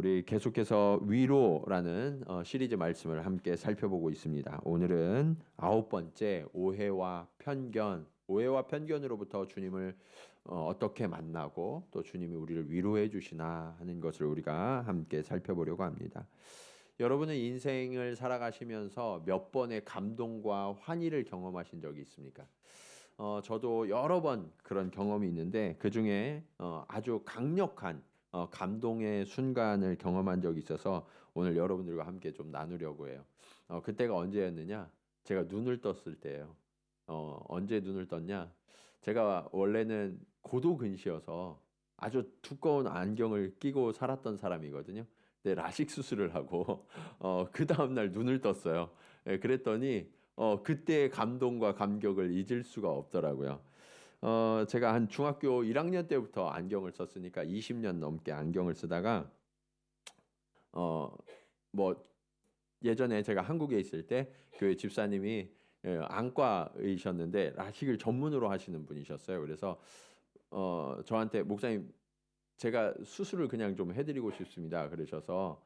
우리 계속해서 위로라는 시리즈 말씀을 함께 살펴보고 있습니다. 오늘은 9번째 오해와 편견으로부터 주님을 어떻게 만나고 또 주님이 우리를 위로해 주시나 하는 것을 우리가 함께 살펴보려고 합니다. 여러분은 인생을 살아가시면서 몇 번의 감동과 환희를 경험하신 적이 있습니까? 저도 여러 번 그런 경험이 있는데 그 중에 아주 강력한 감동의 순간을 경험한 적이 있어서 오늘 여러분들과 함께 좀 나누려고 해요. 그때가 언제였느냐? 제가 눈을 떴을 때예요. 언제 눈을 떴냐? 제가 원래는 고도근시여서 아주 두꺼운 안경을 끼고 살았던 사람이거든요. 근데 라식 수술을 하고 그 다음날 눈을 떴어요. 예, 그랬더니 그때의 감동과 감격을 잊을 수가 없더라고요. 제가 한 중학교 1학년 때부터 안경을 썼으니까 20년 넘게 안경을 쓰다가 어, 뭐 예전에 제가 한국에 있을 때 교회 집사님이 안과이셨는데 라식을 전문으로 하시는 분이셨어요. 그래서 저한테 목사님 제가 수술을 그냥 좀 해드리고 싶습니다. 그러셔서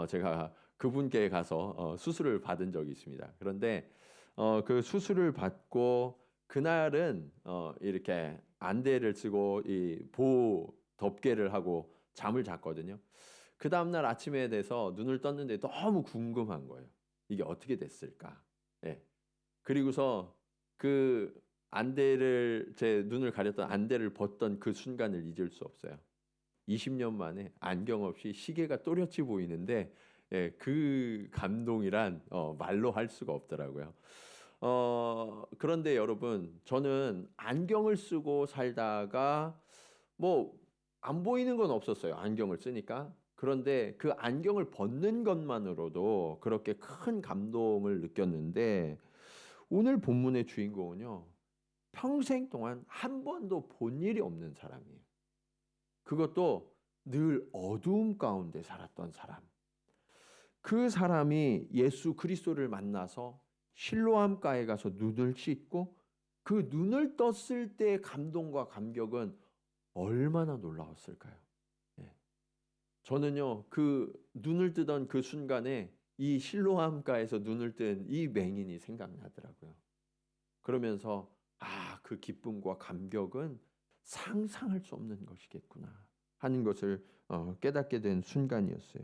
제가 그분께 가서 수술을 받은 적이 있습니다. 그런데 그 수술을 받고 그날은 이렇게 안대를 쓰고 이 보호 덮개를 하고 잠을 잤거든요. 그 다음날 아침에 돼서 눈을 떴는데 너무 궁금한 거예요. 이게 어떻게 됐을까? 예. 그리고서 그 안대를 제 눈을 가렸던 안대를 벗던 그 순간을 잊을 수 없어요. 20년 만에 안경 없이 시계가 또렷이 보이는데 예, 그 감동이란 말로 할 수가 없더라고요. 그런데 여러분, 저는 안경을 쓰고 살다가 뭐 안 보이는 건 없었어요. 안경을 쓰니까. 그런데 그 안경을 벗는 것만으로도 그렇게 큰 감동을 느꼈는데 오늘 본문의 주인공은요. 평생 동안 한 번도 본 일이 없는 사람이에요. 그것도 늘 어두움 가운데 살았던 사람. 그 사람이 예수 그리스도를 만나서 실로암가에 가서 눈을 씻고 그 눈을 떴을 때의 감동과 감격은 얼마나 놀라웠을까요? 예. 저는요, 그 눈을 뜨던 그 순간에 이 실로암가에서 눈을 뜬 이 맹인이 생각나더라고요. 그러면서 그 기쁨과 감격은 상상할 수 없는 것이겠구나 하는 것을 깨닫게 된 순간이었어요.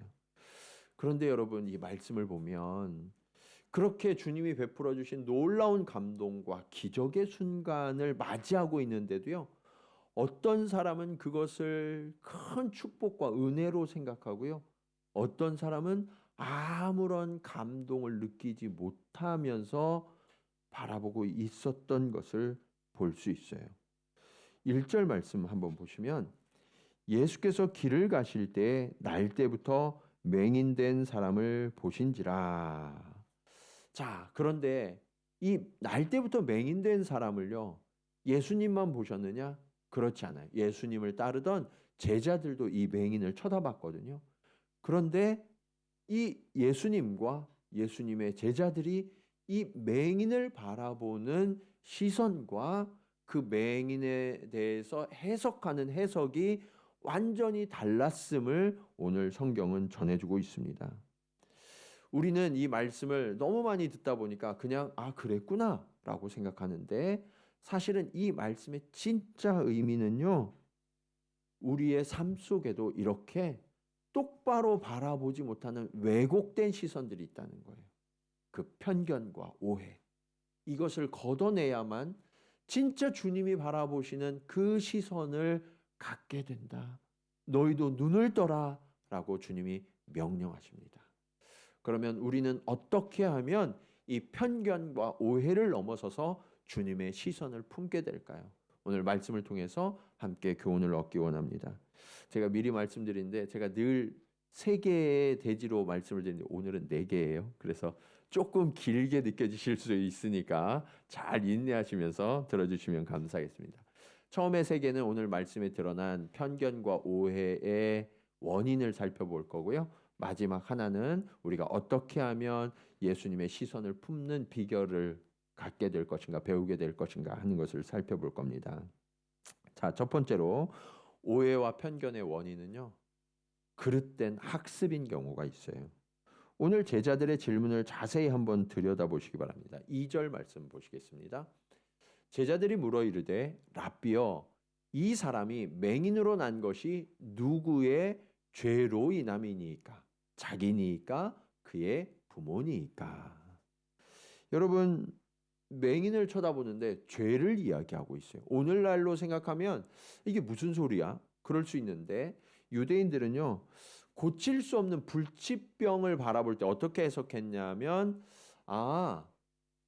그런데 여러분 이 말씀을 보면 그렇게 주님이 베풀어 주신 놀라운 감동과 기적의 순간을 맞이하고 있는데도요. 어떤 사람은 그것을 큰 축복과 은혜로 생각하고요. 어떤 사람은 아무런 감동을 느끼지 못하면서 바라보고 있었던 것을 볼 수 있어요. 1절 말씀 한번 보시면 예수께서 길을 가실 때 날 때부터 맹인된 사람을 보신지라. 자, 그런데 이 날 때부터 맹인된 사람을요. 예수님만 보셨느냐? 그렇지 않아요. 예수님을 따르던 제자들도 이 맹인을 쳐다봤거든요. 그런데 이 예수님과 예수님의 제자들이 이 맹인을 바라보는 시선과 그 맹인에 대해서 해석하는 해석이 완전히 달랐음을 오늘 성경은 전해주고 있습니다. 우리는 이 말씀을 너무 많이 듣다 보니까 그냥 그랬구나 라고 생각하는데 사실은 이 말씀의 진짜 의미는요, 우리의 삶 속에도 이렇게 똑바로 바라보지 못하는 왜곡된 시선들이 있다는 거예요. 그 편견과 오해. 이것을 걷어내야만 진짜 주님이 바라보시는 그 시선을 갖게 된다. 너희도 눈을 떠라 라고 주님이 명령하십니다. 그러면 우리는 어떻게 하면 이 편견과 오해를 넘어서서 주님의 시선을 품게 될까요? 오늘 말씀을 통해서 함께 교훈을 얻기 원합니다. 제가 미리 말씀드린데 제가 늘 3개의 대지로 말씀을 드리는데 오늘은 4개예요. 그래서 조금 길게 느껴지실 수 있으니까 잘 인내하시면서 들어주시면 감사하겠습니다. 처음에 3개는 오늘 말씀에 드러난 편견과 오해의 원인을 살펴볼 거고요. 마지막 하나는 우리가 어떻게 하면 예수님의 시선을 품는 비결을 갖게 될 것인가, 배우게 될 것인가 하는 것을 살펴볼 겁니다. 자, 첫 번째로 오해와 편견의 원인은요. 그릇된 학습인 경우가 있어요. 오늘 제자들의 질문을 자세히 한번 들여다보시기 바랍니다. 2절 말씀 보시겠습니다. 제자들이 물어 이르되 랍비여 이 사람이 맹인으로 난 것이 누구의 죄로 인함이니까 자기니까 그의 부모니까. 여러분 맹인을 쳐다보는데 죄를 이야기하고 있어요. 오늘날로 생각하면 이게 무슨 소리야? 그럴 수 있는데 유대인들은요 고칠 수 없는 불치병을 바라볼 때 어떻게 해석했냐면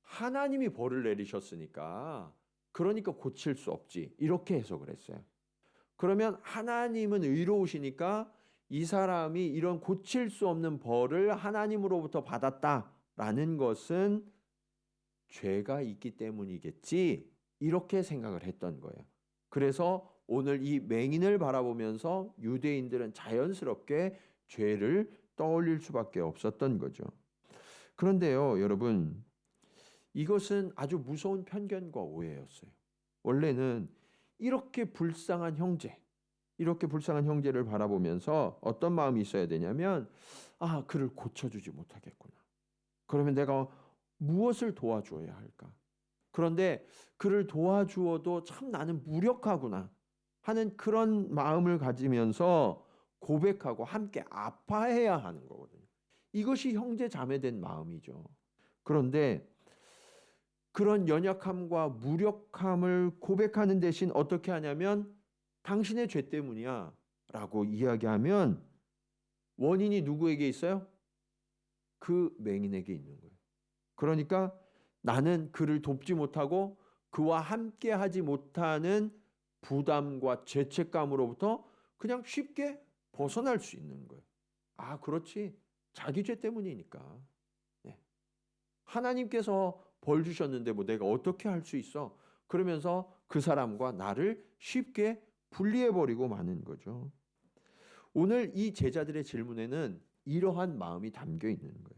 하나님이 벌을 내리셨으니까 그러니까 고칠 수 없지 이렇게 해석을 했어요. 그러면 하나님은 의로우시니까 이 사람이 이런 고칠 수 없는 벌을 하나님으로부터 받았다라는 것은 죄가 있기 때문이겠지 이렇게 생각을 했던 거예요. 그래서 오늘 이 맹인을 바라보면서 유대인들은 자연스럽게 죄를 떠올릴 수밖에 없었던 거죠. 그런데요, 여러분, 이것은 아주 무서운 편견과 오해였어요. 원래는 이렇게 불쌍한 형제를 바라보면서 어떤 마음이 있어야 되냐면, 그를 고쳐주지 못하겠구나. 그러면 내가 무엇을 도와줘야 할까? 그런데 그를 도와주어도 참 나는 무력하구나 하는 그런 마음을 가지면서 고백하고 함께 아파해야 하는 거거든요. 이것이 형제 자매된 마음이죠. 그런데 그런 연약함과 무력함을 고백하는 대신 어떻게 하냐면 당신의 죄 때문이야 라고 이야기하면 원인이 누구에게 있어요? 그 맹인에게 있는 거예요. 그러니까 나는 그를 돕지 못하고 그와 함께 하지 못하는 부담과 죄책감으로부터 그냥 쉽게 벗어날 수 있는 거예요. 그렇지. 자기 죄 때문이니까. 네. 하나님께서 벌 주셨는데 뭐 내가 어떻게 할 수 있어? 그러면서 그 사람과 나를 쉽게 분리해버리고 마는 거죠. 오늘 이 제자들의 질문에는 이러한 마음이 담겨 있는 거예요.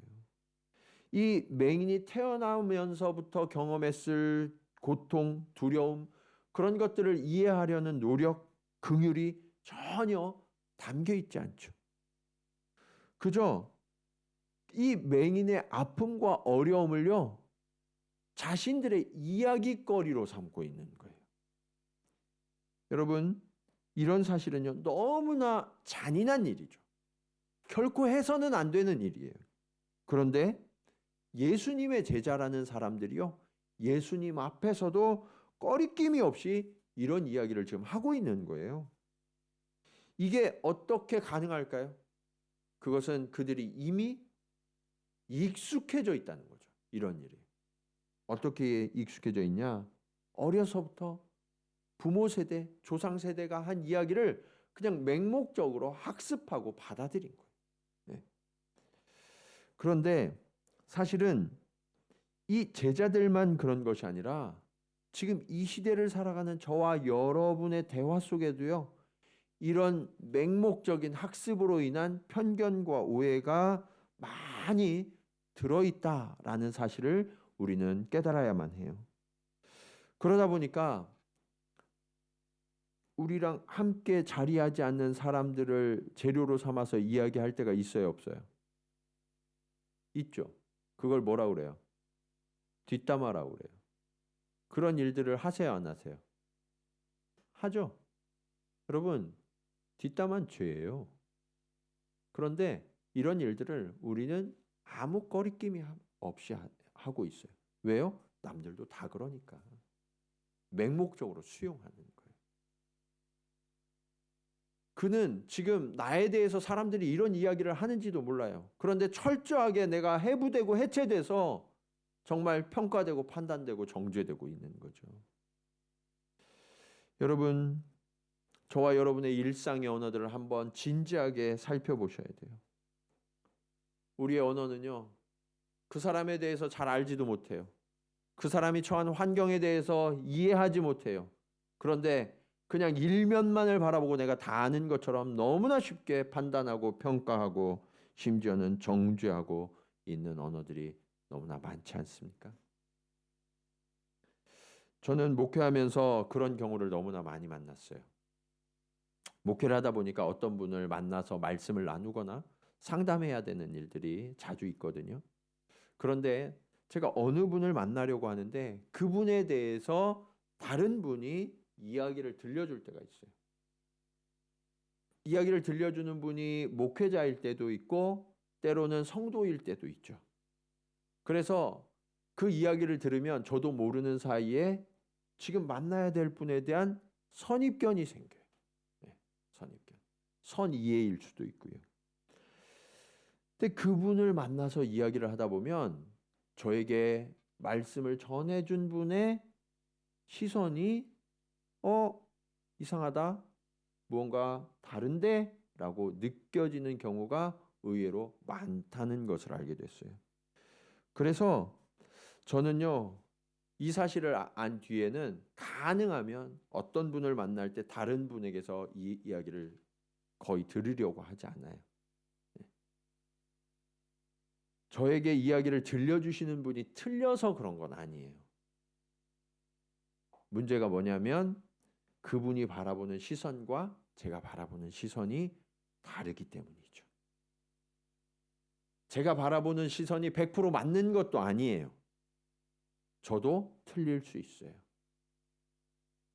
이 맹인이 태어나면서부터 경험했을 고통, 두려움 그런 것들을 이해하려는 노력, 긍휼이 전혀 담겨 있지 않죠. 그저 이 맹인의 아픔과 어려움을요 자신들의 이야기거리로 삼고 있는 거예요. 여러분 이런 사실은요 너무나 잔인한 일이죠. 결코 해서는 안 되는 일이에요. 그런데 예수님의 제자라는 사람들이요 예수님 앞에서도 꺼리낌이 없이 이런 이야기를 지금 하고 있는 거예요. 이게 어떻게 가능할까요? 그것은 그들이 이미 익숙해져 있다는 거죠. 이런 일이. 어떻게 익숙해져 있냐? 어려서부터 부모 세대, 조상 세대가 한 이야기를 그냥 맹목적으로 학습하고 받아들인 거예요. 네. 그런데 사실은 이 제자들만 그런 것이 아니라 지금 이 시대를 살아가는 저와 여러분의 대화 속에도요. 이런 맹목적인 학습으로 인한 편견과 오해가 많이 들어있다라는 사실을 우리는 깨달아야만 해요. 그러다 보니까 우리랑 함께 자리하지 않는 사람들을 재료로 삼아서 이야기할 때가 있어요, 없어요? 있죠. 그걸 뭐라 그래요? 뒷담화라고 그래요. 그런 일들을 하세요, 안 하세요? 하죠. 여러분, 뒷담화는 죄예요. 그런데 이런 일들을 우리는 아무 꺼리낌이 없이 하고 있어요. 왜요? 남들도 다 그러니까. 맹목적으로 수용하는 거예요. 그는 지금 나에 대해서 사람들이 이런 이야기를 하는지도 몰라요. 그런데 철저하게 내가 해부되고 해체돼서 정말 평가되고 판단되고 정죄되고 있는 거죠. 여러분, 저와 여러분의 일상의 언어들을 한번 진지하게 살펴보셔야 돼요. 우리의 언어는요, 그 사람에 대해서 잘 알지도 못해요. 그 사람이 처한 환경에 대해서 이해하지 못해요. 그런데 그냥 일면만을 바라보고 내가 다 아는 것처럼 너무나 쉽게 판단하고 평가하고 심지어는 정죄하고 있는 언어들이 너무나 많지 않습니까? 저는 목회하면서 그런 경우를 너무나 많이 만났어요. 목회를 하다 보니까 어떤 분을 만나서 말씀을 나누거나 상담해야 되는 일들이 자주 있거든요. 그런데 제가 어느 분을 만나려고 하는데 그분에 대해서 다른 분이 이야기를 들려줄 때가 있어요. 이야기를 들려주는 분이 목회자일 때도 있고 때로는 성도일 때도 있죠. 그래서 그 이야기를 들으면 저도 모르는 사이에 지금 만나야 될 분에 대한 선입견이 생겨요. 네, 선입견. 선이해일 수도 있고요. 근데 그분을 만나서 이야기를 하다 보면 저에게 말씀을 전해준 분의 시선이 이상하다, 무언가 다른데? 라고 느껴지는 경우가 의외로 많다는 것을 알게 됐어요. 그래서 저는요, 이 사실을 안 뒤에는 가능하면 어떤 분을 만날 때 다른 분에게서 이 이야기를 거의 들으려고 하지 않아요. 저에게 이야기를 들려주시는 분이 틀려서 그런 건 아니에요. 문제가 뭐냐면 그분이 바라보는 시선과 제가 바라보는 시선이 다르기 때문이죠. 제가 바라보는 시선이 100% 맞는 것도 아니에요. 저도 틀릴 수 있어요.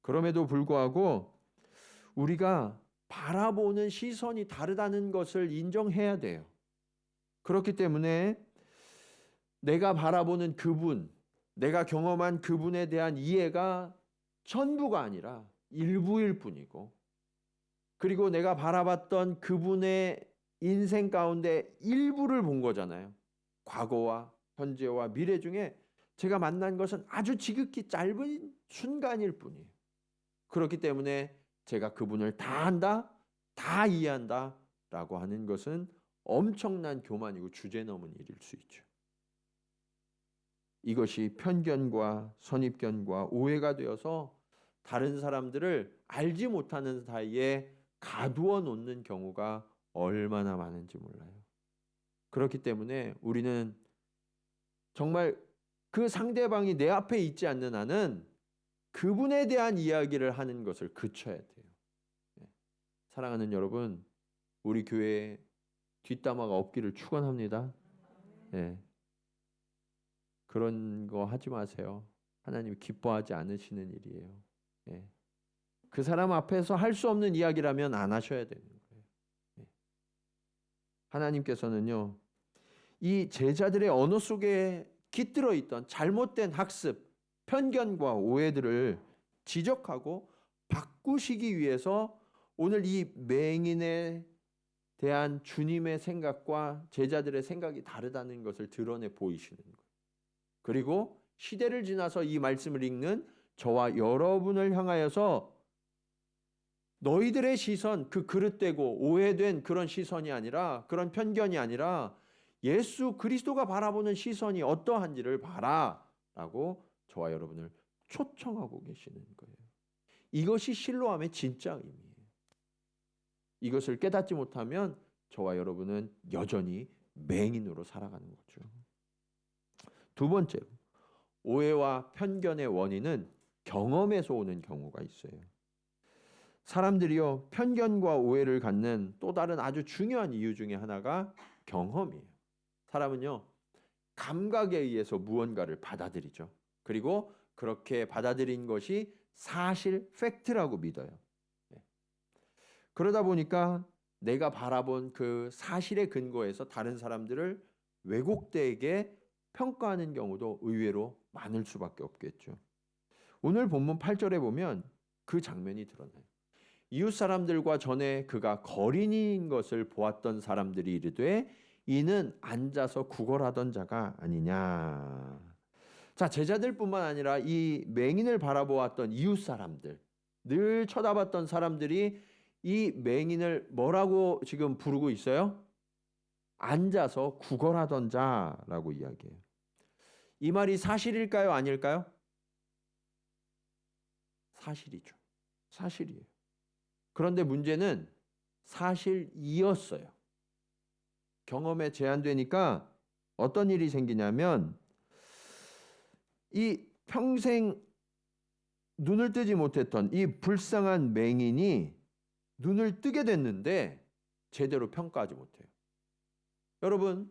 그럼에도 불구하고 우리가 바라보는 시선이 다르다는 것을 인정해야 돼요. 그렇기 때문에 내가 바라보는 그분, 내가 경험한 그분에 대한 이해가 전부가 아니라 일부일 뿐이고, 그리고 내가 바라봤던 그분의 인생 가운데 일부를 본 거잖아요. 과거와 현재와 미래 중에 제가 만난 것은 아주 지극히 짧은 순간일 뿐이에요. 그렇기 때문에 제가 그분을 다 안다, 다 이해한다 라고 하는 것은 엄청난 교만이고 주제넘은 일일 수 있죠. 이것이 편견과 선입견과 오해가 되어서 다른 사람들을 알지 못하는 사이에 가두어 놓는 경우가 얼마나 많은지 몰라요. 그렇기 때문에 우리는 정말 그 상대방이 내 앞에 있지 않는 한은 그분에 대한 이야기를 하는 것을 그쳐야 돼요. 사랑하는 여러분, 우리 교회에 뒷담화가 없기를 축원합니다. 네. 그런 거 하지 마세요. 하나님이 기뻐하지 않으시는 일이에요. 네. 그 사람 앞에서 할 수 없는 이야기라면 안 하셔야 되는 거예요. 네. 하나님께서는요, 이 제자들의 언어 속에 깃들어 있던 잘못된 학습, 편견과 오해들을 지적하고 바꾸시기 위해서 오늘 이 맹인에 대한 주님의 생각과 제자들의 생각이 다르다는 것을 드러내 보이시는 거예요. 그리고 시대를 지나서 이 말씀을 읽는 저와 여러분을 향하여서 너희들의 시선, 그 그릇되고 오해된 그런 시선이 아니라, 그런 편견이 아니라 예수 그리스도가 바라보는 시선이 어떠한지를 봐라라고 저와 여러분을 초청하고 계시는 거예요. 이것이 실로암의 진짜 의미예요. 이것을 깨닫지 못하면 저와 여러분은 여전히 맹인으로 살아가는 거죠. 두 번째로, 오해와 편견의 원인은 경험에서 오는 경우가 있어요. 사람들이요, 편견과 오해를 갖는 또 다른 아주 중요한 이유 중에 하나가 경험이에요. 사람은요, 감각에 의해서 무언가를 받아들이죠. 그리고 그렇게 받아들인 것이 사실, 팩트라고 믿어요. 그러다 보니까 내가 바라본 그 사실의 근거에서 다른 사람들을 왜곡되게 평가하는 경우도 의외로 많을 수밖에 없겠죠. 오늘 본문 8절에 보면 그 장면이 드러나요. 이웃 사람들과 전에 그가 거린인 것을 보았던 사람들이 이르되 이는 앉아서 구걸하던 자가 아니냐. 자, 제자들뿐만 아니라 이 맹인을 바라보았던 이웃 사람들, 늘 쳐다봤던 사람들이 이 맹인을 뭐라고 지금 부르고 있어요? 앉아서 구걸하던 자라고 이야기해요. 이 말이 사실일까요? 아닐까요? 사실이죠. 사실이에요. 그런데 문제는 사실이었어요. 경험에 제한되니까 어떤 일이 생기냐면 이 평생 눈을 뜨지 못했던 이 불쌍한 맹인이 눈을 뜨게 됐는데 제대로 평가하지 못해요. 여러분,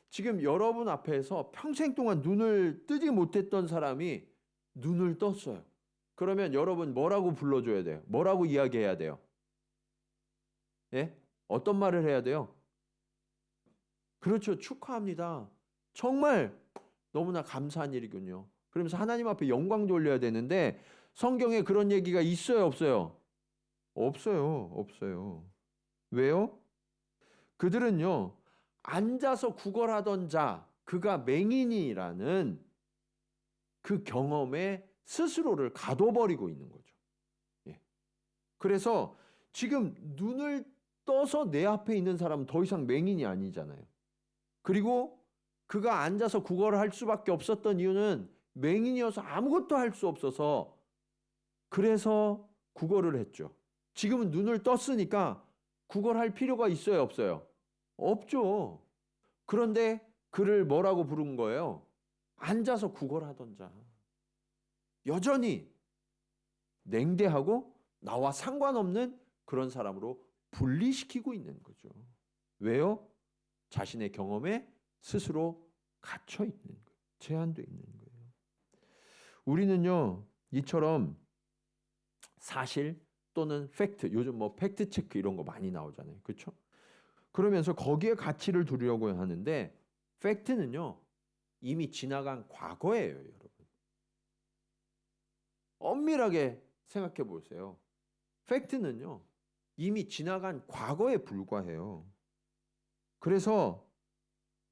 지금 여러분 앞에서 평생 동안 눈을 뜨지 못했던 사람이 눈을 떴어요. 그러면 여러분 뭐라고 불러줘야 돼요? 뭐라고 이야기해야 돼요? 예? 어떤 말을 해야 돼요? 그렇죠. 축하합니다. 정말 너무나 감사한 일이군요. 그러면서 하나님 앞에 영광 돌려야 되는데 성경에 그런 얘기가 있어요, 없어요? 없어요. 없어요. 왜요? 그들은요, 앉아서 구걸하던 자, 그가 맹인이라는 그 경험에 스스로를 가둬버리고 있는 거죠. 예. 그래서 지금 눈을 떠서 내 앞에 있는 사람은 더 이상 맹인이 아니잖아요. 그리고 그가 앉아서 구걸을 할 수밖에 없었던 이유는 맹인이어서 아무것도 할 수 없어서 그래서 구걸을 했죠. 지금은 눈을 떴으니까 구걸할 필요가 있어요, 없어요? 없죠. 그런데 그를 뭐라고 부른 거예요? 앉아서 구걸하던 자. 여전히 냉대하고 나와 상관없는 그런 사람으로 분리시키고 있는 거죠. 왜요? 자신의 경험에 스스로 갇혀 있는 거예요. 제한되어 있는 거예요. 우리는요, 이처럼 사실 또는 팩트, 요즘 뭐 팩트 체크 이런 거 많이 나오잖아요. 그렇죠? 그러면서 거기에 가치를 두려고 하는데 팩트는요, 이미 지나간 과거예요, 여러분. 엄밀하게 생각해 보세요. 팩트는요, 이미 지나간 과거에 불과해요. 그래서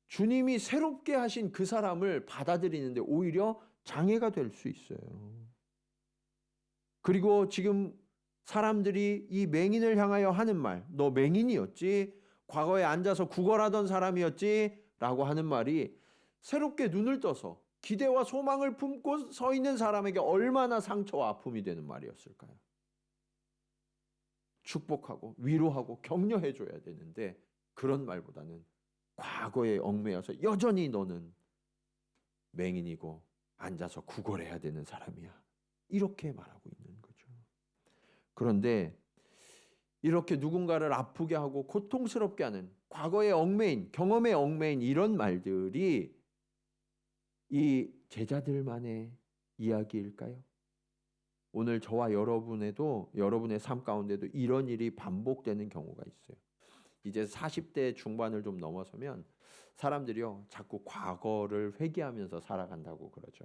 주님이 새롭게 하신 그 사람을 받아들이는데 오히려 장애가 될 수 있어요. 그리고 지금 사람들이 이 맹인을 향하여 하는 말, 너 맹인이었지? 과거에 앉아서 구걸하던 사람이었지? 라고 하는 말이 새롭게 눈을 떠서 기대와 소망을 품고 서 있는 사람에게 얼마나 상처와 아픔이 되는 말이었을까요? 축복하고 위로하고 격려해 줘야 되는데 그런 말보다는 과거에 얽매여서 여전히 너는 맹인이고 앉아서 구걸해야 되는 사람이야. 이렇게 말하고 있는 거죠. 그런데 이렇게 누군가를 아프게 하고 고통스럽게 하는 과거의 얽매인, 경험에 얽매인 이런 말들이 이 제자들만의 이야기일까요? 오늘 저와 여러분의 삶 가운데도 이런 일이 반복되는 경우가 있어요. 이제 40대 중반을 좀 넘어서면 사람들이요, 자꾸 과거를 회귀하면서 살아간다고 그러죠.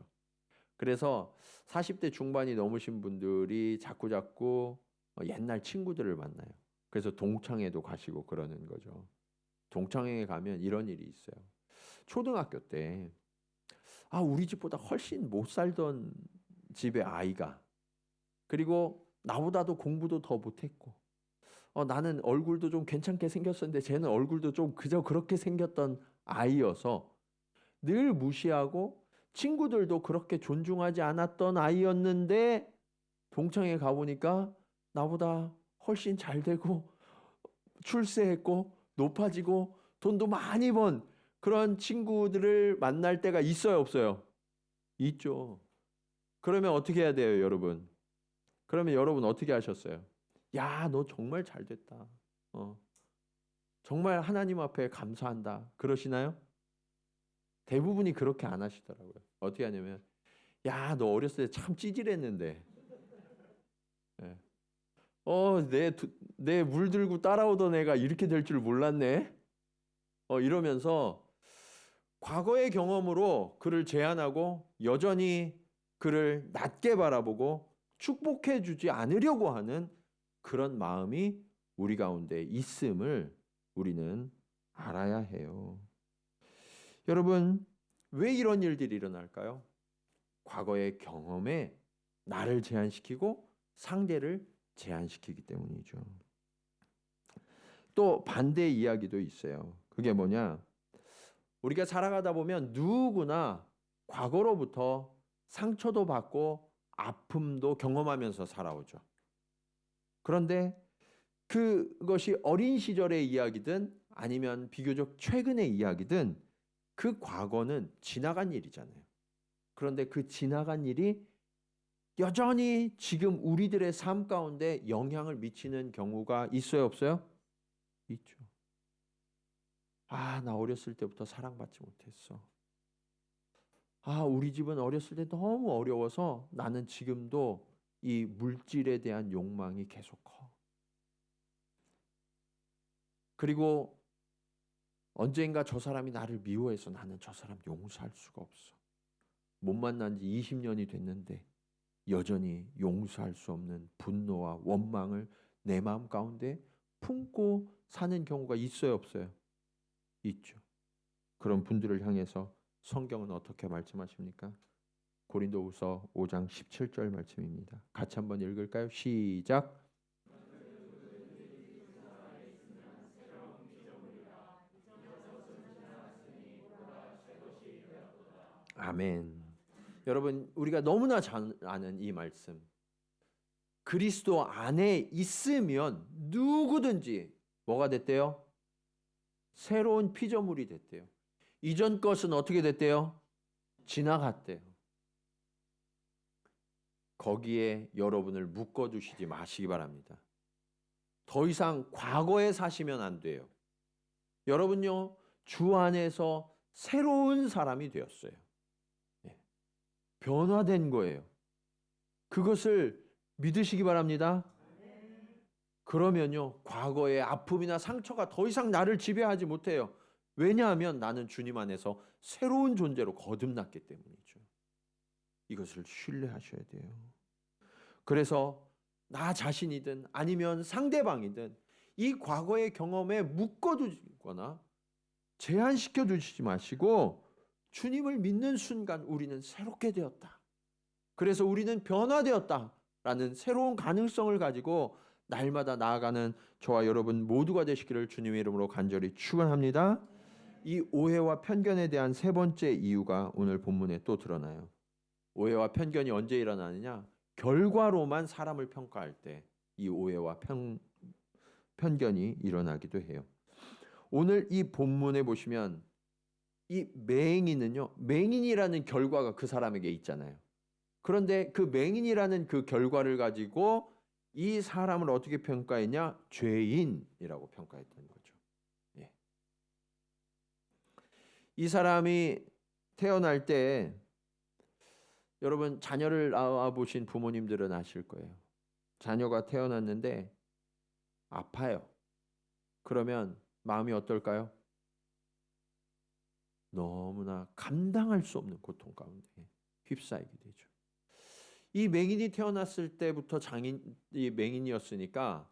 그래서 40대 중반이 넘으신 분들이 자꾸 옛날 친구들을 만나요. 그래서 동창회도 가시고 그러는 거죠. 동창회에 가면 이런 일이 있어요. 초등학교 때 우리 집보다 훨씬 못 살던 집의 아이가, 그리고 나보다도 공부도 더 못했고 나는 얼굴도 좀 괜찮게 생겼었는데 쟤는 얼굴도 좀 그저 그렇게 생겼던 아이여서 늘 무시하고 친구들도 그렇게 존중하지 않았던 아이였는데 동창회 가보니까 나보다 훨씬 잘 되고 출세했고 높아지고 돈도 많이 번 그런 친구들을 만날 때가 있어요, 없어요? 있죠. 그러면 어떻게 해야 돼요, 여러분? 그러면 여러분 어떻게 하셨어요? 야, 너 정말 잘 됐다. 정말 하나님 앞에 감사한다. 그러시나요? 대부분이 그렇게 안 하시더라고요. 어떻게 하냐면, 야, 너 어렸을 때 참 찌질했는데. 예. 내 물 들고 따라오던 애가 이렇게 될 줄 몰랐네. 이러면서 과거의 경험으로 그를 제한하고 여전히 그를 낮게 바라보고 축복해 주지 않으려고 하는 그런 마음이 우리 가운데 있음을 우리는 알아야 해요. 여러분, 왜 이런 일들이 일어날까요? 과거의 경험에 나를 제한시키고 상대를 제한시키기 때문이죠. 또 반대의 이야기도 있어요. 그게 뭐냐? 우리가 살아가다 보면 누구나 과거로부터 상처도 받고 아픔도 경험하면서 살아오죠. 그런데 그것이 어린 시절의 이야기든 아니면 비교적 최근의 이야기든 그 과거는 지나간 일이잖아요. 그런데 그 지나간 일이 여전히 지금 우리들의 삶 가운데 영향을 미치는 경우가 있어요, 없어요? 있죠. 나 어렸을 때부터 사랑받지 못했어. 우리 집은 어렸을 때 너무 어려워서 나는 지금도 이 물질에 대한 욕망이 계속 커. 그리고 언젠가 저 사람이 나를 미워해서 나는 저 사람 용서할 수가 없어. 못 만난 지 20년이 됐는데 여전히 용서할 수 없는 분노와 원망을 내 마음 가운데 품고 사는 경우가 있어요, 없어요? 있죠. 그런 분들을 향해서 성경은 어떻게 말씀하십니까? 고린도후서 5장 17절 말씀입니다. 같이 한번 읽을까요? 시작. 아멘. 여러분, 우리가 너무나 잘 아는 이 말씀. 그리스도 안에 있으면 누구든지 뭐가 됐대요? 새로운 피조물이 됐대요. 이전 것은 어떻게 됐대요? 지나갔대요. 거기에 여러분을 묶어두시지 마시기 바랍니다. 더 이상 과거에 사시면 안 돼요. 여러분요, 주 안에서 새로운 사람이 되었어요. 변화된 거예요. 그것을 믿으시기 바랍니다. 그러면요, 과거의 아픔이나 상처가 더 이상 나를 지배하지 못해요. 왜냐하면 나는 주님 안에서 새로운 존재로 거듭났기 때문이죠. 이것을 신뢰하셔야 돼요. 그래서 나 자신이든 아니면 상대방이든 이 과거의 경험에 묶어두거나 제한시켜 두시지 마시고 주님을 믿는 순간 우리는 새롭게 되었다. 그래서 우리는 변화되었다라는 새로운 가능성을 가지고 날마다 나아가는 저와 여러분 모두가 되시기를 주님의 이름으로 간절히 축원합니다. 이 오해와 편견에 대한 세 번째 이유가 오늘 본문에 또 드러나요. 오해와 편견이 언제 일어나느냐? 결과로만 사람을 평가할 때 이 오해와 편견이 일어나기도 해요. 오늘 이 본문에 보시면 이 맹인은요, 맹인이라는 결과가 그 사람에게 있잖아요. 그런데 그 맹인이라는 그 결과를 가지고 이 사람을 어떻게 평가했냐? 죄인이라고 평가했던 거죠. 예. 이 사람이 태어날 때 여러분 자녀를 낳아 보신 부모님들은 아실 거예요. 자녀가 태어났는데 아파요. 그러면 마음이 어떨까요? 너무나 감당할 수 없는 고통 가운데 휩싸이게 되죠. 이 맹인이 태어났을 때부터 이 맹인이었으니까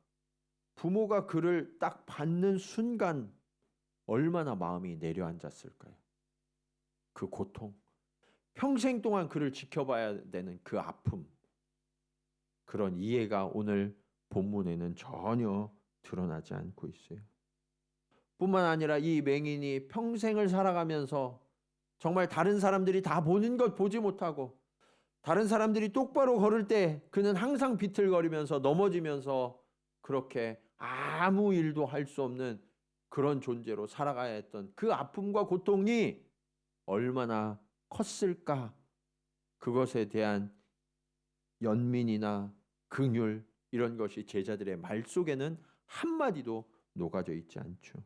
부모가 그를 딱 받는 순간 얼마나 마음이 내려앉았을까요? 그 고통, 평생 동안 그를 지켜봐야 되는 그 아픔, 그런 이해가 오늘 본문에는 전혀 드러나지 않고 있어요. 뿐만 아니라 이 맹인이 평생을 살아가면서 정말 다른 사람들이 다 보는 것 보지 못하고 다른 사람들이 똑바로 걸을 때 그는 항상 비틀거리면서 넘어지면서 그렇게 아무 일도 할 수 없는 그런 존재로 살아가야 했던 그 아픔과 고통이 얼마나 컸을까? 그것에 대한 연민이나 긍휼 이런 것이 제자들의 말 속에는 한마디도 녹아져 있지 않죠.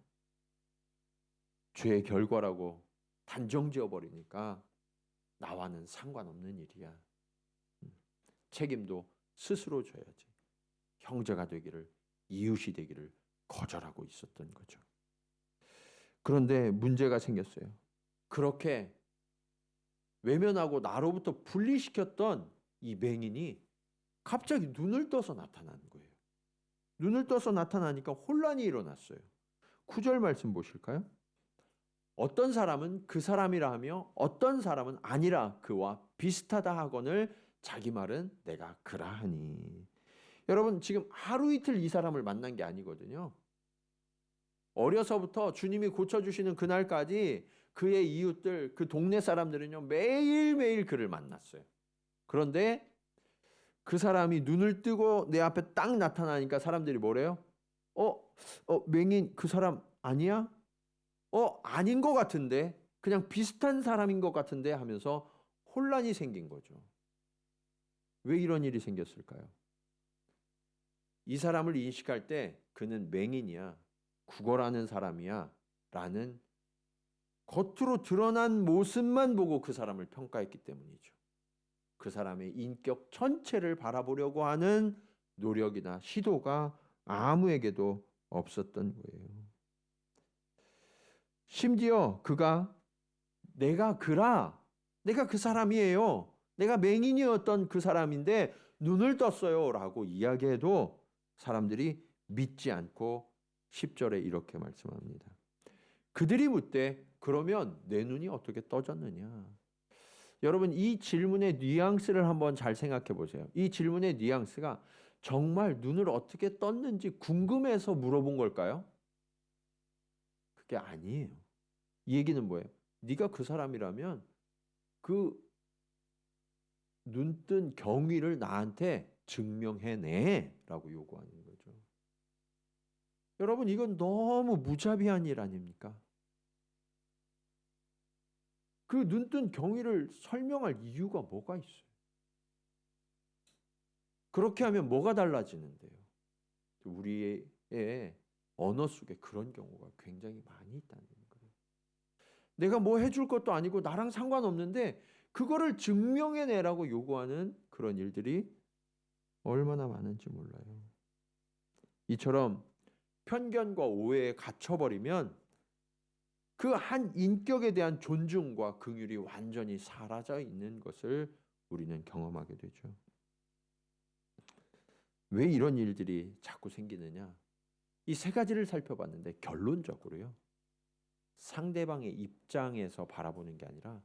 죄의 결과라고 단정지어 버리니까 나와는 상관없는 일이야. 책임도 스스로 져야지. 형제가 되기를, 이웃이 되기를 거절하고 있었던 거죠. 그런데 문제가 생겼어요. 그렇게 외면하고 나로부터 분리시켰던 이 맹인이 갑자기 눈을 떠서 나타나는 거예요. 눈을 떠서 나타나니까 혼란이 일어났어요. 9절 말씀 보실까요? 어떤 사람은 그 사람이라 하며 어떤 사람은 아니라 그와 비슷하다 하거늘 자기 말은 내가 그라하니. 여러분 지금 하루 이틀 이 사람을 만난 게 아니거든요. 어려서부터 주님이 고쳐주시는 그날까지 그의 이웃들, 그 동네 사람들은요 매일매일 그를 만났어요. 그런데 그 사람이 눈을 뜨고 내 앞에 딱 나타나니까 사람들이 뭐래요? 맹인 그 사람 아니야? 아닌 것 같은데 그냥 비슷한 사람인 것 같은데 하면서 혼란이 생긴 거죠. 왜 이런 일이 생겼을까요? 이 사람을 인식할 때 그는 맹인이야, 구걸하는 사람이야 라는 겉으로 드러난 모습만 보고 그 사람을 평가했기 때문이죠. 그 사람의 인격 전체를 바라보려고 하는 노력이나 시도가 아무에게도 없었던 거예요. 심지어 그가 내가 그 사람이에요, 내가 맹인이었던 그 사람인데 눈을 떴어요 라고 이야기해도 사람들이 믿지 않고 10절에 이렇게 말씀합니다. 그들이 묻되 그러면 내 눈이 어떻게 떠졌느냐. 여러분, 이 질문의 뉘앙스를 한번 잘 생각해 보세요. 이 질문의 뉘앙스가 정말 눈을 어떻게 떴는지 궁금해서 물어본 걸까요? 그게 아니에요. 이 얘기는 뭐예요? 네가 그 사람이라면 그 눈뜬 경위를 나한테 증명해내 라고 요구하는 거죠. 여러분, 이건 너무 무자비한 일 아닙니까? 그 눈뜬 경위를 설명할 이유가 뭐가 있어요? 그렇게 하면 뭐가 달라지는데요? 우리의 언어 속에 그런 경우가 굉장히 많이 있다는 거예요. 내가 뭐 해줄 것도 아니고 나랑 상관없는데 그거를 증명해내라고 요구하는 그런 일들이 얼마나 많은지 몰라요. 이처럼 편견과 오해에 갇혀버리면 그 한 인격에 대한 존중과 긍휼이 완전히 사라져 있는 것을 우리는 경험하게 되죠. 왜 이런 일들이 자꾸 생기느냐? 이 세 가지를 살펴봤는데 결론적으로요, 상대방의 입장에서 바라보는 게 아니라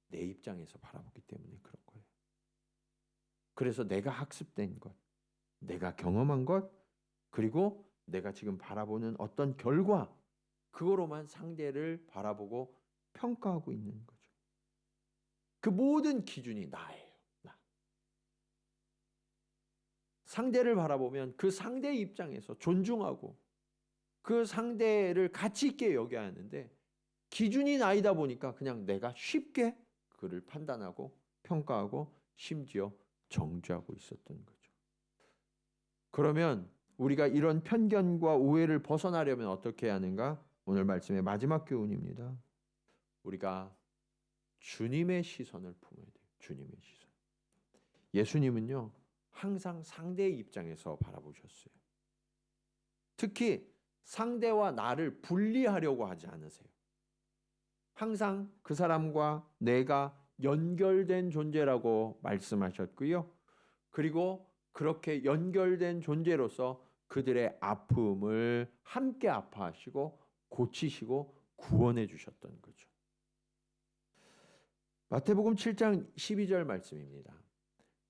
내 입장에서 바라보기 때문에 그런 거예요. 그래서 내가 학습된 것, 내가 경험한 것, 그리고 내가 지금 바라보는 어떤 결과, 그거로만 상대를 바라보고 평가하고 있는 거죠. 그 모든 기준이 나예요. 나. 상대를 바라보면 그 상대의 입장에서 존중하고 그 상대를 가치 있게 여겨야 하는데 기준이 나이다 보니까 그냥 내가 쉽게 그를 판단하고 평가하고 심지어 정죄하고 있었던 거죠. 그러면 우리가 이런 편견과 오해를 벗어나려면 어떻게 해야 하는가? 오늘 말씀의 마지막 교훈입니다. 우리가 주님의 시선을 품어야 돼요. 주님의 시선. 예수님은요, 항상 상대의 입장에서 바라보셨어요. 특히 상대와 나를 분리하려고 하지 않으세요. 항상 그 사람과 내가 연결된 존재라고 말씀하셨고요. 그리고 그렇게 연결된 존재로서 그들의 아픔을 함께 아파하시고 고치시고 구원해 주셨던 거죠. 마태복음 7장 12절 말씀입니다.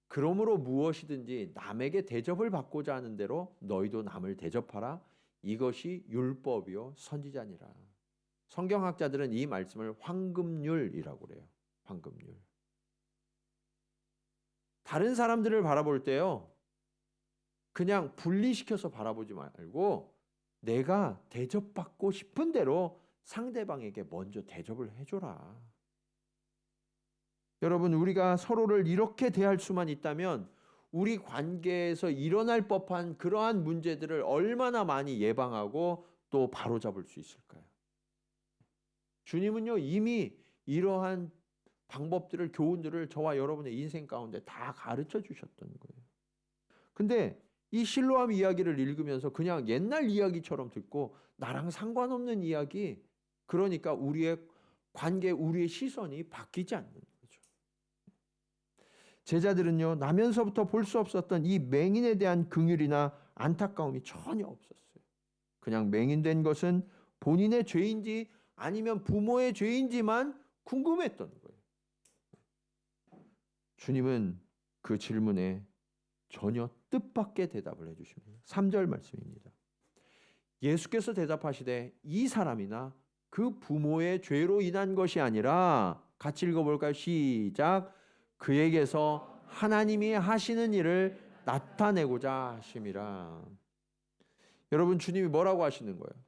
그러므로 무엇이든지 남에게 대접을 받고자 하는 대로 너희도 남을 대접하라. 이것이 율법이요 선지자니라. 성경학자들은 이 말씀을 황금률이라고 그래요. 황금률. 다른 사람들을 바라볼 때요, 그냥 분리시켜서 바라보지 말고 내가 대접받고 싶은 대로 상대방에게 먼저 대접을 해줘라. 여러분, 우리가 서로를 이렇게 대할 수만 있다면 우리 관계에서 일어날 법한 그러한 문제들을 얼마나 많이 예방하고 또 바로잡을 수 있을까요? 주님은요, 이미 이러한 방법들을, 교훈들을 저와 여러분의 인생 가운데 다 가르쳐 주셨던 거예요. 근데 이 실로암 이야기를 읽으면서 그냥 옛날 이야기처럼 듣고 나랑 상관없는 이야기, 그러니까 우리의 관계, 우리의 시선이 바뀌지 않는 거죠. 제자들은요, 나면서부터 볼 수 없었던 이 맹인에 대한 긍휼이나 안타까움이 전혀 없었어요. 그냥 맹인된 것은 본인의 죄인지 아니면 부모의 죄인지만 궁금했던 거예요. 주님은 그 질문에 전혀 뜻밖의 대답을 해주십니다. 3절 말씀입니다. 예수께서 대답하시되 이 사람이나 그 부모의 죄로 인한 것이 아니라, 같이 읽어볼까요? 시작. 그에게서 하나님이 하시는 일을 나타내고자 하심이라. 여러분, 주님이 뭐라고 하시는 거예요?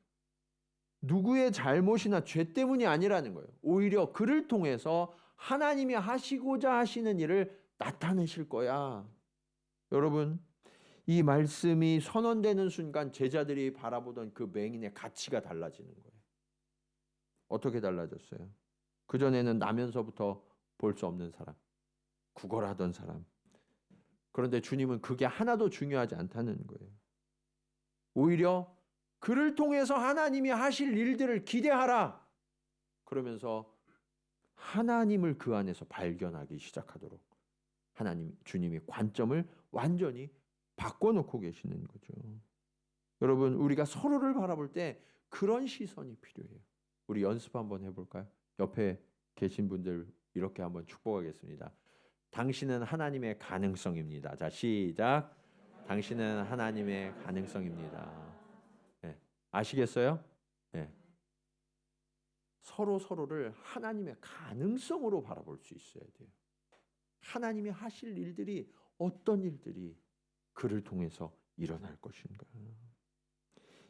누구의 잘못이나 죄 때문이 아니라는 거예요. 오히려 그를 통해서 하나님이 하시고자 하시는 일을 나타내실 거야. 여러분, 이 말씀이 선언되는 순간 제자들이 바라보던 그 맹인의 가치가 달라지는 거예요. 어떻게 달라졌어요? 그전에는 나면서부터 볼 수 없는 사람, 구걸하던 사람. 그런데 주님은 그게 하나도 중요하지 않다는 거예요. 오히려 그를 통해서 하나님이 하실 일들을 기대하라. 그러면서 하나님을 그 안에서 발견하기 시작하도록 주님이 관점을 완전히 바꿔놓고 계시는 거죠. 여러분, 우리가 서로를 바라볼 때 그런 시선이 필요해요. 우리 연습 한번 해볼까요? 옆에 계신 분들 이렇게 한번 축복하겠습니다. 당신은 하나님의 가능성입니다. 자, 시작. 당신은 하나님의 가능성입니다. 네. 아시겠어요? 네. 서로를 하나님의 가능성으로 바라볼 수 있어야 돼요. 하나님이 하실 일들이 어떤 일들이 그를 통해서 일어날 것인가.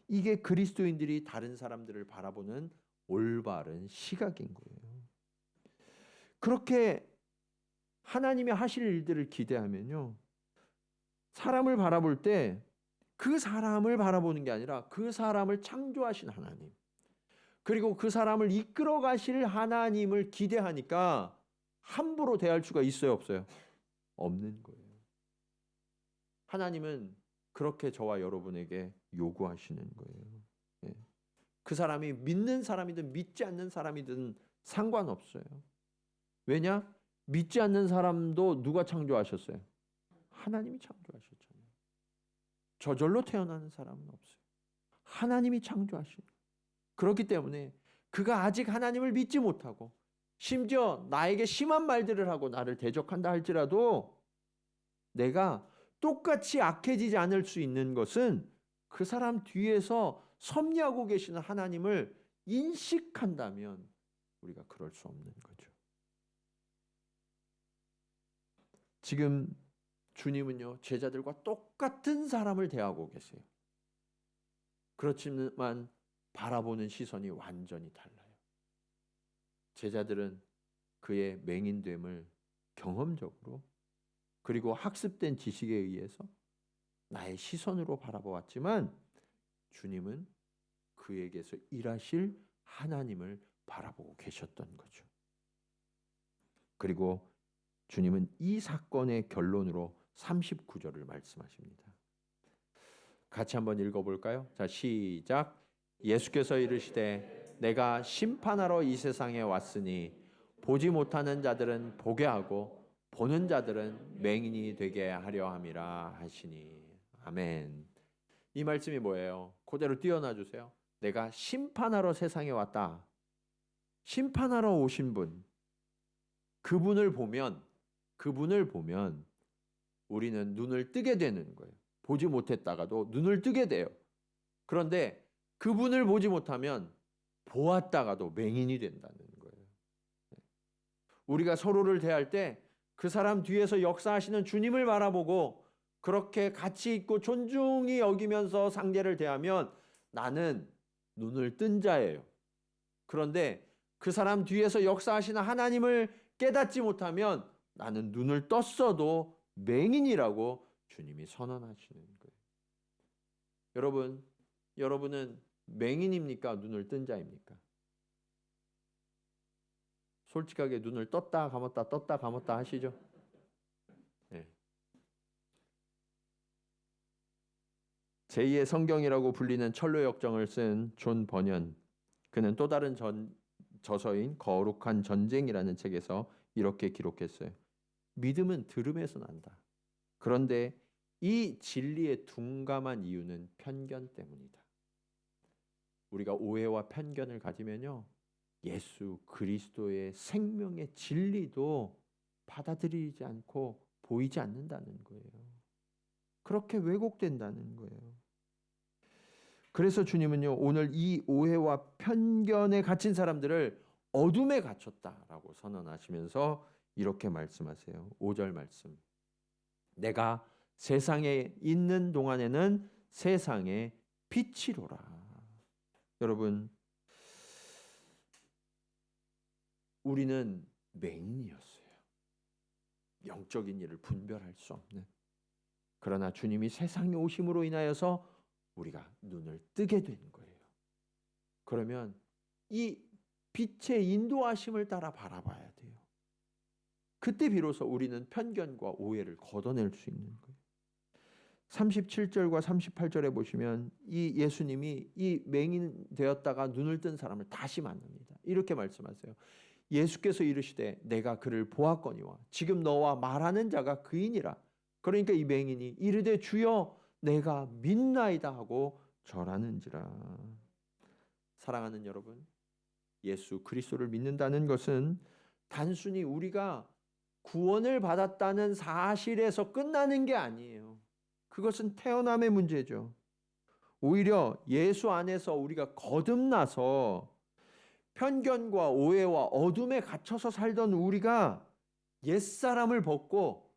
이게 그리스도인들이 다른 사람들을 바라보는 올바른 시각인 거예요. 그렇게 하나님이 하실 일들을 기대하면요, 사람을 바라볼 때 그 사람을 바라보는 게 아니라 그 사람을 창조하신 하나님, 그리고 그 사람을 이끌어 가실 하나님을 기대하니까 함부로 대할 수가 있어요, 없어요? 없는 거예요. 하나님은 그렇게 저와 여러분에게 요구하시는 거예요. 예. 그 사람이 믿는 사람이든 믿지 않는 사람이든 상관없어요. 왜냐? 믿지 않는 사람도 누가 창조하셨어요? 하나님이 창조하셨잖아요. 저절로 태어나는 사람은 없어요. 하나님이 창조하신. 그렇기 때문에 그가 아직 하나님을 믿지 못하고 심지어 나에게 심한 말들을 하고 나를 대적한다 할지라도 내가 똑같이 악해지지 않을 수 있는 것은 그 사람 뒤에서 섭리하고 계시는 하나님을 인식한다면 우리가 그럴 수 없는 거죠. 지금 주님은요, 제자들과 똑같은 사람을 대하고 계세요. 그렇지만 바라보는 시선이 완전히 달라요. 제자들은 그의 맹인됨을 경험적으로 그리고 학습된 지식에 의해서 나의 시선으로 바라보았지만 주님은 그에게서 일하실 하나님을 바라보고 계셨던 거죠. 그리고 주님은 이 사건의 결론으로 39절을 말씀하십니다. 같이 한번 읽어볼까요? 자, 시작. 예수께서 이르시되 내가 심판하러 이 세상에 왔으니 보지 못하는 자들은 보게 하고 보는 자들은 맹인이 되게 하려 함이라 하시니. 아멘. 이 말씀이 뭐예요? 그대로 띄어놔 주세요. 내가 심판하러 세상에 왔다. 심판하러 오신 분, 그분을 보면 우리는 눈을 뜨게 되는 거예요. 보지 못했다가도 눈을 뜨게 돼요. 그런데 그분을 보지 못하면 보았다가도 맹인이 된다는 거예요. 우리가 서로를 대할 때 그 사람 뒤에서 역사하시는 주님을 바라보고 그렇게 가치 있고 존중히 여기면서 상대를 대하면 나는 눈을 뜬 자예요. 그런데 그 사람 뒤에서 역사하시는 하나님을 깨닫지 못하면 나는 눈을 떴어도 맹인이라고 주님이 선언하시는 거예요. 여러분은 맹인입니까? 눈을 뜬 자입니까? 솔직하게 눈을 떴다 감았다 하시죠? 네. 제2의 성경이라고 불리는 철로 역정을 쓴 존 버년, 그는 또 다른 저서인 거룩한 전쟁이라는 책에서 이렇게 기록했어요. 믿음은 들음에서 난다. 그런데 이 진리에 둔감한 이유는 편견 때문이다. 우리가 오해와 편견을 가지면요, 예수 그리스도의 생명의 진리도 받아들이지 않고 보이지 않는다는 거예요. 그렇게 왜곡된다는 거예요. 그래서 주님은요, 오늘 이 오해와 편견에 갇힌 사람들을 어둠에 갇혔다라고 선언하시면서 이렇게 말씀하세요. 5절 말씀. 내가 세상에 있는 동안에는 세상의 빛이로라. 여러분, 우리는 맹인이었어요. 영적인 일을 분별할 수 없는. 그러나 주님이 세상에 오심으로 인하여서 우리가 눈을 뜨게 되는 거예요. 그러면 이 빛의 인도하심을 따라 바라봐야 돼요. 그때 비로소 우리는 편견과 오해를 걷어낼 수 있는 거예요. 37절과 38절에 보시면 이 예수님이 이 맹인 되었다가 눈을 뜬 사람을 다시 만납니다. 이렇게 말씀하세요. 예수께서 이르시되 내가 그를 보았거니와 지금 너와 말하는 자가 그이니라. 그러니까 이 맹인이 이르되 주여 내가 믿나이다 하고 절하는지라. 사랑하는 여러분, 예수 그리스도를 믿는다는 것은 단순히 우리가 구원을 받았다는 사실에서 끝나는 게 아니에요. 그것은 태어남의 문제죠. 오히려 예수 안에서 우리가 거듭나서 편견과 오해와 어둠에 갇혀서 살던 우리가 옛사람을 벗고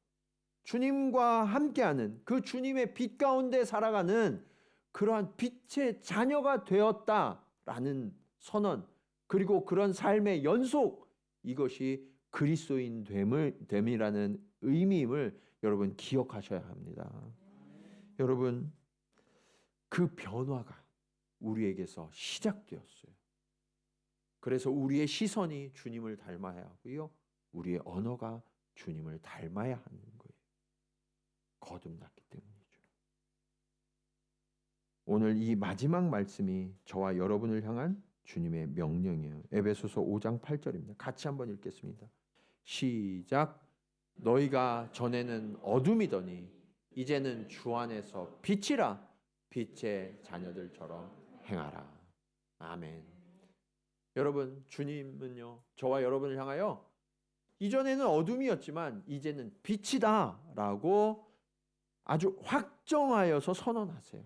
주님과 함께하는 그 주님의 빛 가운데 살아가는 그러한 빛의 자녀가 되었다라는 선언, 그리고 그런 삶의 연속, 이것이 그리스도인 됨이라는 의미임을 여러분 기억하셔야 합니다. 여러분, 그 변화가 우리에게서 시작되었어요. 그래서 우리의 시선이 주님을 닮아야 하고요, 우리의 언어가 주님을 닮아야 하는 거예요. 거듭났기 때문이죠. 오늘 이 마지막 말씀이 저와 여러분을 향한 주님의 명령이에요. 에베소서 5장 8절입니다. 같이 한번 읽겠습니다. 시작. 너희가 전에는 어둠이더니 이제는 주 안에서 빛이라. 빛의 자녀들처럼 행하라. 아멘. 여러분, 주님은요, 저와 여러분을 향하여 이전에는 어둠이었지만 이제는 빛이다 라고 아주 확정하여서 선언하세요.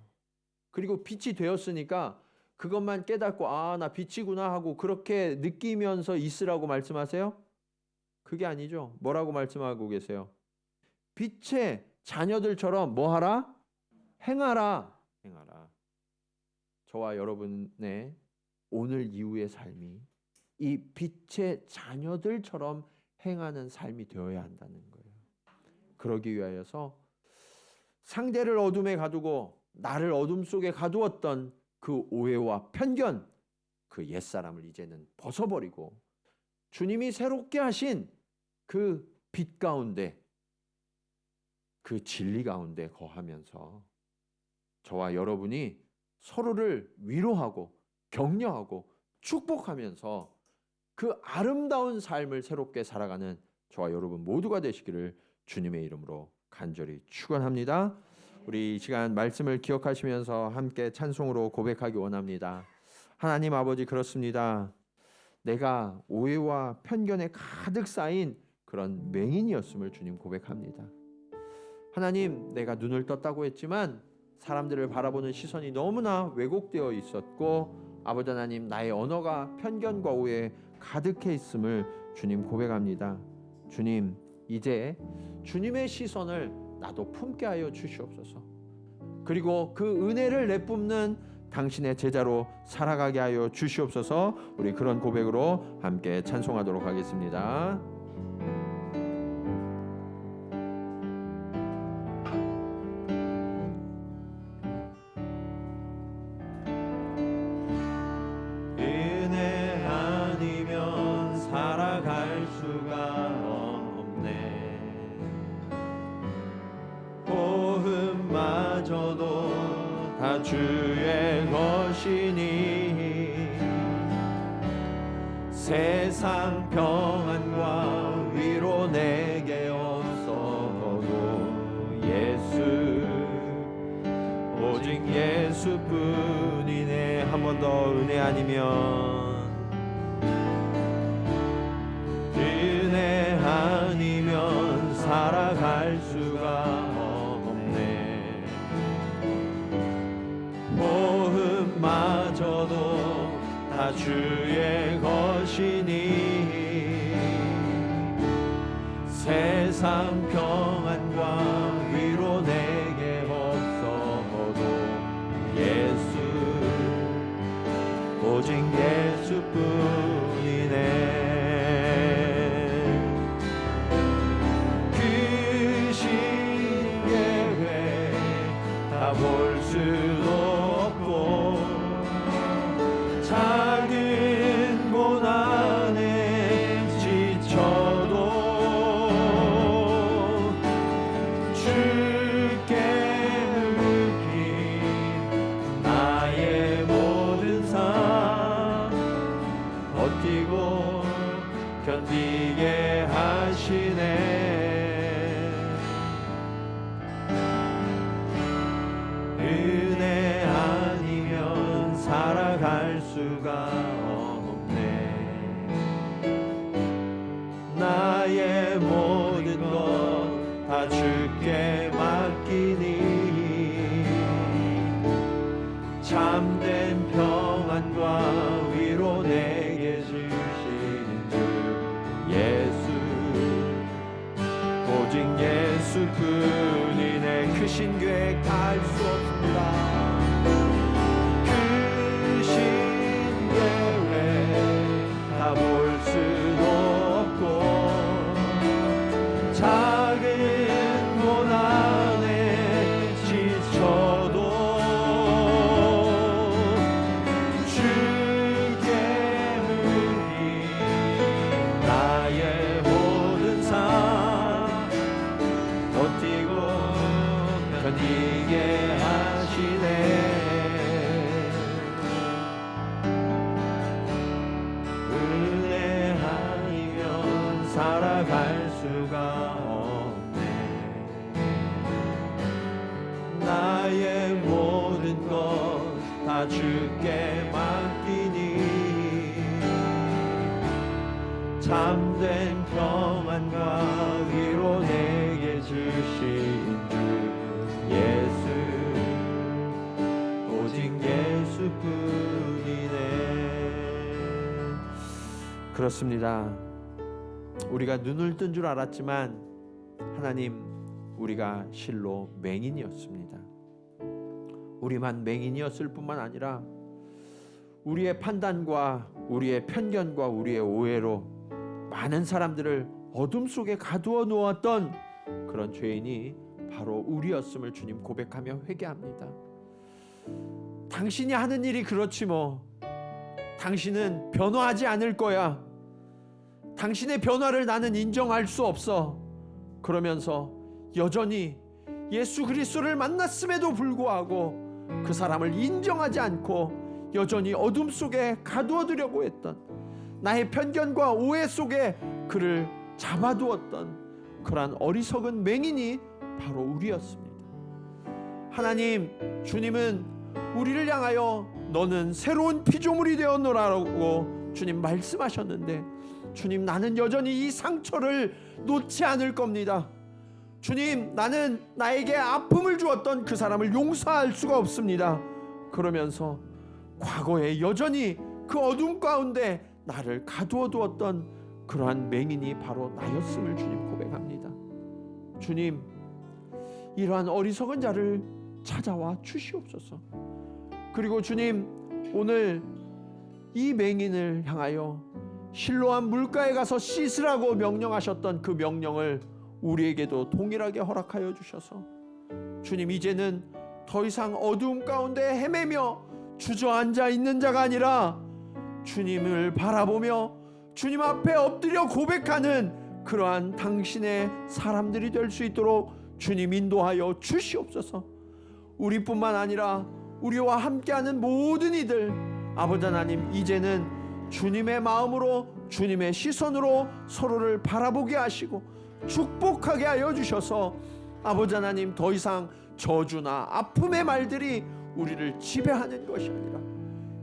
그리고 빛이 되었으니까 그것만 깨닫고 아, 나 빛이구나 하고 그렇게 느끼면서 있으라고 말씀하세요? 그게 아니죠. 뭐라고 말씀하고 계세요? 빛의 자녀들처럼 뭐 하라? 행하라. 행하라. 저와 여러분의 오늘 이후의 삶이 이 빛의 자녀들처럼 행하는 삶이 되어야 한다는 거예요. 그러기 위하여서 상대를 어둠에 가두고 나를 어둠 속에 가두었던 그 오해와 편견, 그 옛사람을 이제는 벗어버리고 주님이 새롭게 하신 그 빛 가운데, 그 진리 가운데 거하면서 저와 여러분이 서로를 위로하고 격려하고 축복하면서 그 아름다운 삶을 새롭게 살아가는 저와 여러분 모두가 되시기를 주님의 이름으로 간절히 축원합니다. 우리 이 시간 말씀을 기억하시면서 함께 찬송으로 고백하기 원합니다. 하나님 아버지, 그렇습니다. 내가 오해와 편견에 가득 쌓인 그런 맹인이었음을 주님 고백합니다. 하나님, 내가 눈을 떴다고 했지만 사람들을 바라보는 시선이 너무나 왜곡되어 있었고, 아버지 하나님, 나의 언어가 편견과 오해에 가득해 있음을 주님 고백합니다. 주님, 이제 주님의 시선을 나도 품게 하여 주시옵소서. 그리고 그 은혜를 내뿜는 당신의 제자로 살아가게 하여 주시옵소서. 우리 그런 고백으로 함께 찬송하도록 하겠습니다. 은혜 아니면 살아갈 수가 없네. 호흡마저도 다 주의 것이니 세상 평안과 위로 내게 없어도 예수, 오직 예수뿐이네. 한 번 더. 은혜 아니면, 은혜 아니면 살아갈 수가 없네. 호흡마저도 다 주의 것이니 세상 평안과 위로 내게 없어도 예수, 오직 예수뿐이네. 그 신계회 다 볼 수도 없고 작은 고난에 지쳐도 주께 맡긴 나의 모든 삶 버티고 견디게 하시네. 은혜 아니면 살아갈 수가 없네. 나의 모든 것 다 주께 맡기니 참된 평안과 위로 내게 주시는 주 예수 오직 예수뿐이 내 크신 계획 다 알 수 없습니다. 크신 계획 다 볼 수도 없고 작은 고난에 지쳐도 주께 맡긴 나의 모든 삶 버티고 견디게 하시네. 은혜 아니면 살아갈 수가 없네. 나의 모든 것 다 주께 맡기니 참된 평안과 위로 내게 주신 주 예수 오직 예수뿐이네. 그렇습니다. 우리가 눈을 뜬 줄 알았지만 하나님, 우리가 실로 맹인이었습니다. 우리만 맹인이었을 뿐만 아니라 우리의 판단과 우리의 편견과 우리의 오해로 많은 사람들을 어둠 속에 가두어 놓았던 그런 죄인이 바로 우리였음을 주님 고백하며 회개합니다. 당신이 하는 일이 그렇지 뭐. 당신은 변화하지 않을 거야. 당신의 변화를 나는 인정할 수 없어. 그러면서 여전히 예수 그리스도를 만났음에도 불구하고 그 사람을 인정하지 않고 여전히 어둠 속에 가두어두려고 했던, 나의 편견과 오해 속에 그를 잡아두었던 그러한 어리석은 맹인이 바로 우리였습니다. 하나님, 주님은 우리를 향하여 너는 새로운 피조물이 되었노라고 주님 말씀하셨는데, 주님, 나는 여전히 이 상처를 놓지 않을 겁니다. 주님, 나는 나에게 아픔을 주었던 그 사람을 용서할 수가 없습니다. 그러면서 과거에 여전히 그 어둠 가운데 나를 가두어 두었던 그러한 맹인이 바로 나였음을 주님 고백합니다. 주님, 이러한 어리석은 자를 찾아와 주시옵소서. 그리고 주님, 오늘 이 맹인을 향하여 실로암 물가에 가서 씻으라고 명령하셨던 그 명령을 우리에게도 동일하게 허락하여 주셔서 주님, 이제는 더 이상 어두움 가운데 헤매며 주저앉아 있는 자가 아니라 주님을 바라보며 주님 앞에 엎드려 고백하는 그러한 당신의 사람들이 될 수 있도록 주님 인도하여 주시옵소서. 우리뿐만 아니라 우리와 함께하는 모든 이들, 아버지 하나님, 이제는 주님의 마음으로, 주님의 시선으로 서로를 바라보게 하시고 축복하게 하여 주셔서 아버지 하나님, 더 이상 저주나 아픔의 말들이 우리를 지배하는 것이 아니라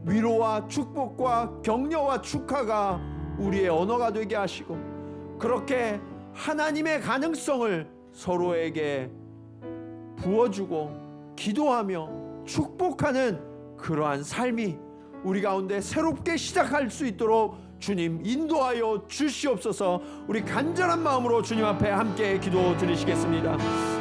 위로와 축복과 격려와 축하가 우리의 언어가 되게 하시고, 그렇게 하나님의 가능성을 서로에게 부어주고 기도하며 축복하는 그러한 삶이 우리 가운데 새롭게 시작할 수 있도록 주님 인도하여 주시옵소서. 우리 간절한 마음으로 주님 앞에 함께 기도 드리시겠습니다.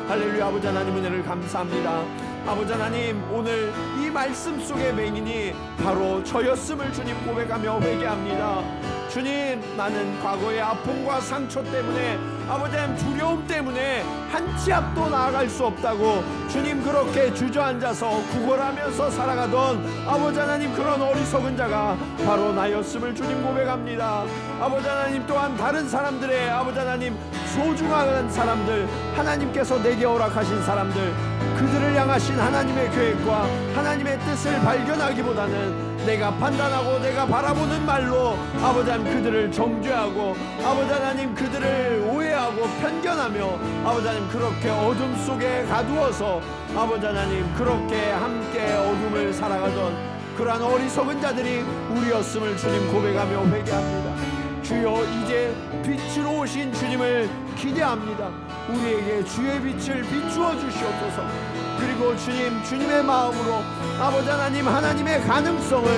할렐루야. 아버지 하나님, 은혜를 감사합니다. 아버지 하나님, 오늘 이 말씀 속의 맹인이 바로 저였음을 주님 고백하며 회개합니다. 주님, 나는 과거의 아픔과 상처 때문에, 아버지 하나님 두려움 때문에 한 치 앞도 나아갈 수 없다고 주님 그렇게 주저앉아서 구걸하면서 살아가던 아버지 하나님, 그런 어리석은 자가 바로 나였음을 주님 고백합니다. 아버지 하나님, 또한 다른 사람들의 아버지 하나님, 소중한 사람들, 하나님께서 내게 허락하신 사람들, 그들을 향하신 하나님의 계획과 하나님의 뜻을 발견하기보다는 내가 판단하고 내가 바라보는 말로 아버지 하나님 그들을 정죄하고 아버지 하나님 그들을 오해하고 편견하며 아버지 하나님 그렇게 어둠 속에 가두어서 아버지 하나님 그렇게 함께 어둠을 살아가던 그러한 어리석은 자들이 우리였음을 주님 고백하며 회개합니다. 주여, 이제 빛으로 오신 주님을 기대합니다. 우리에게 주의 빛을 비추어 주시옵소서. 그리고 주님, 주님의 마음으로 아버지 하나님, 하나님의 가능성을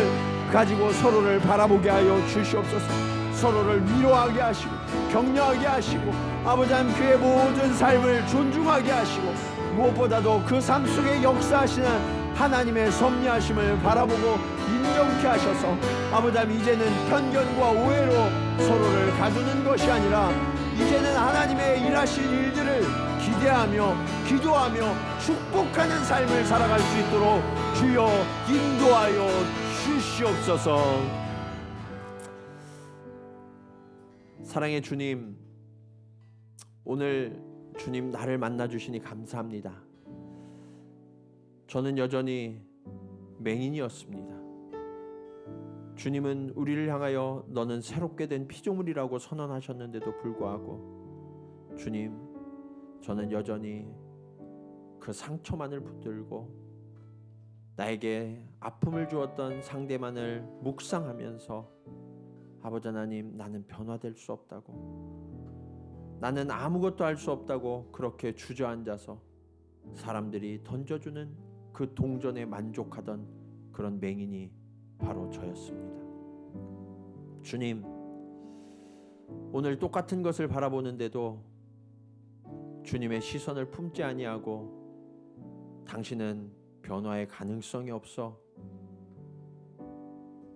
가지고 서로를 바라보게 하여 주시옵소서. 서로를 위로하게 하시고 격려하게 하시고 아버지 하나님 그의 모든 삶을 존중하게 하시고 무엇보다도 그 삶 속에 역사하시는 하나님의 섭리하심을 바라보고 인정케 하셔서 아버지 하나님, 이제는 편견과 오해로 서로를 가두는 것이 아니라 이제는 하나님의 일하실 일들을 기대하며 기도하며 축복하는 삶을 살아갈 수 있도록 주여 인도하여 주시옵소서. 사랑의 주님, 오늘 주님 나를 만나주시니 감사합니다. 저는 여전히 맹인이었습니다. 주님은 우리를 향하여 너는 새롭게 된 피조물이라고 선언하셨는데도 불구하고 주님, 저는 여전히 그 상처만을 붙들고 나에게 아픔을 주었던 상대만을 묵상하면서 아버지 하나님, 나는 변화될 수 없다고, 나는 아무것도 할 수 없다고 그렇게 주저앉아서 사람들이 던져주는 그 동전에 만족하던 그런 맹인이 바로 저였습니다. 주님, 오늘 똑같은 것을 바라보는데도 주님의 시선을 품지 아니하고 당신은 변화의 가능성이 없어,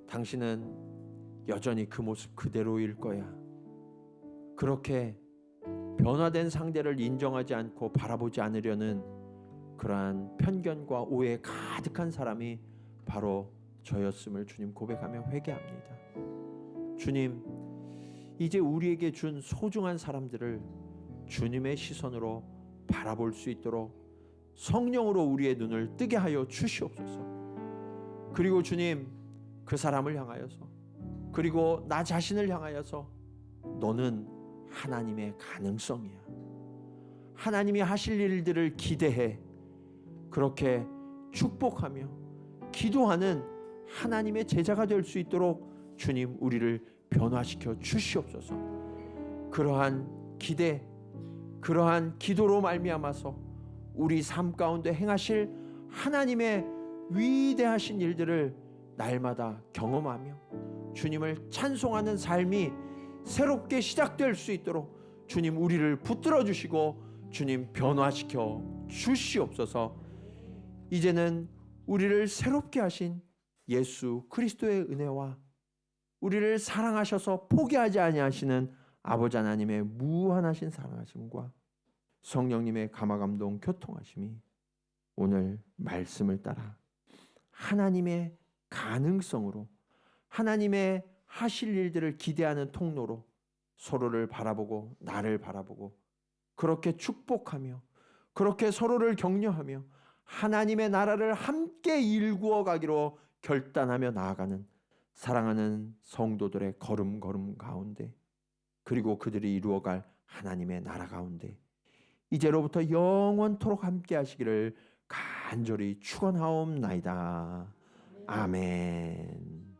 당신은 여전히 그 모습 그대로일 거야, 그렇게 변화된 상대를 인정하지 않고 바라보지 않으려는 그러한 편견과 오해에 가득한 사람이 바로 저였음을 주님 고백하며 회개합니다. 주님, 이제 우리에게 준 소중한 사람들을 주님의 시선으로 바라볼 수 있도록 성령으로 우리의 눈을 뜨게 하여 주시옵소서. 그리고 주님, 그 사람을 향하여서, 그리고 나 자신을 향하여서 너는 하나님의 가능성이야, 하나님이 하실 일들을 기대해 그렇게 축복하며 기도하는 하나님의 제자가 될 수 있도록 주님, 우리를 변화시켜 주시옵소서. 그러한 기대, 그러한 기도로 말미암아서 우리 삶 가운데 행하실 하나님의 위대하신 일들을 날마다 경험하며 주님을 찬송하는 삶이 새롭게 시작될 수 있도록 주님, 우리를 붙들어 주시고 주님, 변화시켜 주시옵소서. 이제는 우리를 새롭게 하신 예수 그리스도의 은혜와 우리를 사랑하셔서 포기하지 아니하시는 아버지 하나님의 무한하신 사랑하심과 성령님의 감화감동 교통하심이 오늘 말씀을 따라 하나님의 가능성으로, 하나님의 하실 일들을 기대하는 통로로 서로를 바라보고 나를 바라보고 그렇게 축복하며 그렇게 서로를 격려하며 하나님의 나라를 함께 일구어 가기로 결단하며 나아가는 사랑하는 성도들의 걸음걸음 가운데, 그리고 그들이 이루어갈 하나님의 나라 가운데 이제로부터 영원토록 함께 하시기를 간절히 축원하옵나이다. 아멘.